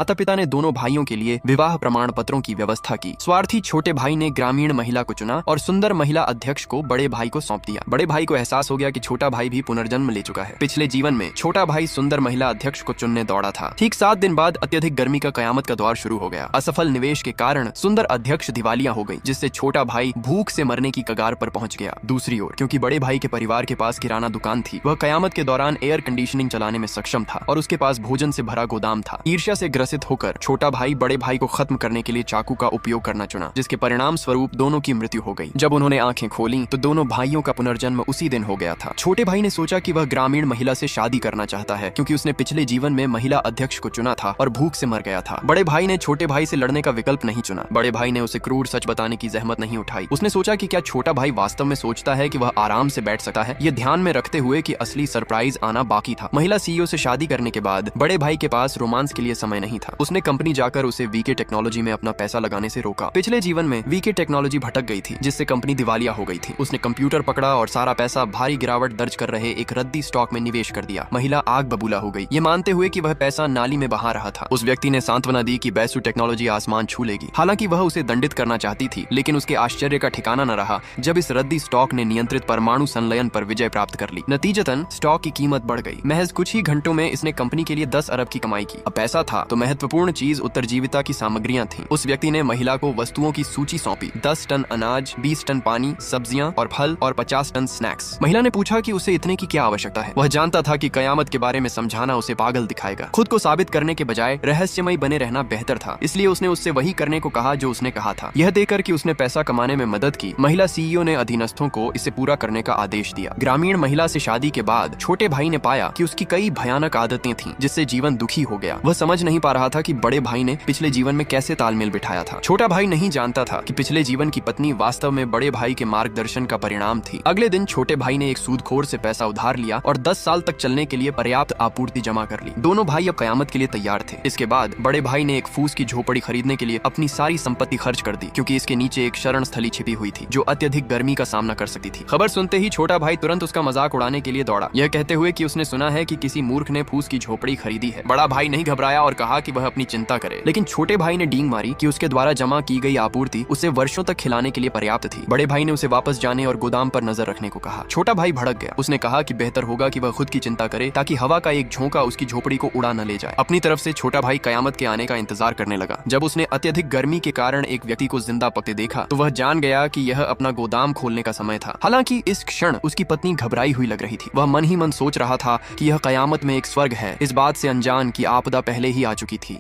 माता पिता ने दोनों भाइयों के लिए विवाह प्रमाण पत्रों की व्यवस्था की। स्वार्थी छोटे भाई ने ग्रामीण महिला को चुना और सुंदर महिला अध्यक्ष को बड़े भाई को सौंप दिया। बड़े भाई को एहसास हो गया कि छोटा भाई भी पुनर्जन्म ले चुका है। पिछले जीवन में छोटा भाई सुंदर महिला अध्यक्ष को चुनने दौड़ा था। ठीक 7 दिन बाद अत्यधिक गर्मी का कयामत का दौर शुरू हो गया। असफल निवेश के कारण सुंदर अध्यक्ष दिवालिया हो गई, जिससे छोटा भाई भूख से मरने की कगार पर पहुंच गया। दूसरी ओर क्योंकि बड़े भाई के परिवार के पास किराना दुकान थी, वह कयामत के दौरान एयर कंडीशनिंग चलाने में सक्षम था और उसके पास भोजन से भरा गोदाम था। ईर्ष्या से ग्रसित होकर छोटा भाई बड़े भाई को खत्म करने के लिए चाकू का उपयोग करना चुना, जिसके परिणाम स्वरूप दोनों की मृत्यु हो गई। जब उन्होंने आंखें खोली तो दोनों भाइयों का पुनर्जन्म उसी दिन हो गया था। छोटे भाई ने सोचा कि वह ग्रामीण महिला से शादी करना चाहता है, क्योंकि उसने पिछले जीवन में महिला अध्यक्ष को चुना था और भूख से मर गया था। बड़े भाई ने छोटे भाई से लड़ने का विकल्प नहीं चुना। बड़े भाई ने उसे क्रूर सच बताने की जहमत नहीं उठाई। उसने सोचा कि क्या छोटा भाई वास्तव में सोचता है कि वह आराम से बैठ सकता है, ये ध्यान में रखते हुए कि असली सरप्राइज आना बाकी था। महिला सीईओ से शादी करने के बाद बड़े भाई के पास रोमांस के लिए समय नहीं था। उसने कंपनी जाकर उसे वीके टेक्नोलॉजी में अपना पैसा लगाने से रोका। पिछले जीवन में वीके टेक्नोलॉजी भटक गई थी, जिससे कंपनी दिवालिया हो गई थी। उसने कंप्यूटर पकड़ा और सारा पैसा भारी गिरावट दर्ज कर रहे एक रद्दी स्टॉक में निवेश कर दिया। महिला आग बबूला हो गई, ये मानते हुए कि वह पैसा नाली में बहा रहा था। उस व्यक्ति ने सांत्वना दी कि बैसु टेक्नोलॉजी आसमान छू लेगी। हालांकि वह उसे दंडित करना चाहती थी, लेकिन उसके आश्चर्य का ठिकाना न रहा जब इस रद्दी स्टॉक ने नियंत्रित परमाणु संलयन पर विजय प्राप्त कर ली। नतीजतन स्टॉक की कीमत बढ़ गई। महज कुछ ही घंटों में इसने कंपनी के लिए 10 अरब की कमाई की। अब पैसा था तो महत्वपूर्ण चीज उत्तरजीविता की सामग्रियां थी। उस व्यक्ति ने महिला को वस्तुओं की सूची सौंपी। 10 टन अनाज, 20 टन पानी, सब्जियां और फल और 50 टन स्नैक्स। महिला ने पूछा कि उसे इतने की क्या आवश्यकता है। वह जानता था कि कयामत के बारे में समझाना उसे पागल दिखाएगा। खुद को साबित करने के बजाय रहस्यमय बने रहना बेहतर था, इसलिए उसने उससे वही करने को कहा जो उसने कहा था। यह देखकर कि उसने पैसा कमाने में मदद की, महिला सीईओ ने अधीनस्थों को इसे पूरा करने का आदेश दिया। ग्रामीण महिला से शादी के बाद छोटे भाई ने पाया कि उसकी कई भयानक आदतें थीं, जिससे जीवन दुखी हो गया। वह समझ नहीं पा रहा था कि बड़े भाई ने पिछले जीवन में कैसे तालमेल बिठाया था। छोटा भाई नहीं जानता था कि पिछले जीवन की पत्नी वास्तव में बड़े भाई के मार्गदर्शन का परिणाम थी। अगले दिन छोटे भाई ने एक सूदखोर से पैसा उधार लिया और 10 साल तक चलने के लिए पर्याप्त आपूर्ति जमा कर ली। दोनों भाई अब कयामत के लिए तैयार थे। इसके बाद बड़े भाई ने एक फूस की झोपड़ी खरीदने के लिए अपनी सारी संपत्ति खर्च कर दी, क्योंकि इसके नीचे एक शरण स्थली छिपी हुई थी जो अत्यधिक गर्मी का सामना कर सकती थी। खबर सुनते ही छोटा भाई तुरंत उसका मजाक उड़ाने के लिए दौड़ा, यह कहते हुए कि उसने सुना है कि किसी मूर्ख ने फूस की झोपड़ी खरीदी है। बड़ा भाई नहीं घबराया और कहा कि वह अपनी चिंता करे, लेकिन छोटे भाई ने डींग मारी कि उसके द्वारा जमा की गई आपूर्ति उसे वर्षों तक खिलाने के लिए पर्याप्त थी। बड़े भाई ने उसे वापस जाने और गोदाम पर नजर रखने को कहा। छोटा भाई भड़क गया। उसने कहा कि बेहतर होगा कि वह खुद की चिंता करे, ताकि हवा का एक झोंका उसकी झोपड़ी को उड़ा न ले जाए। अपनी तरफ से छोटा भाई कयामत के आने का इंतजार करने लगा। जब उसने अत्यधिक गर्मी के कारण एक व्यक्ति को जिंदा पकते देखा तो वह जान गया कि यह अपना गोदाम खोलने का समय था। हालांकि इस क्षण उसकी पत्नी घबराई हुई लग रही थी। वह मन ही मन सोच रहा था कि यह कयामत में एक स्वर्ग है, इस बात से अनजान कि आपदा पहले ही आ चुकी थी।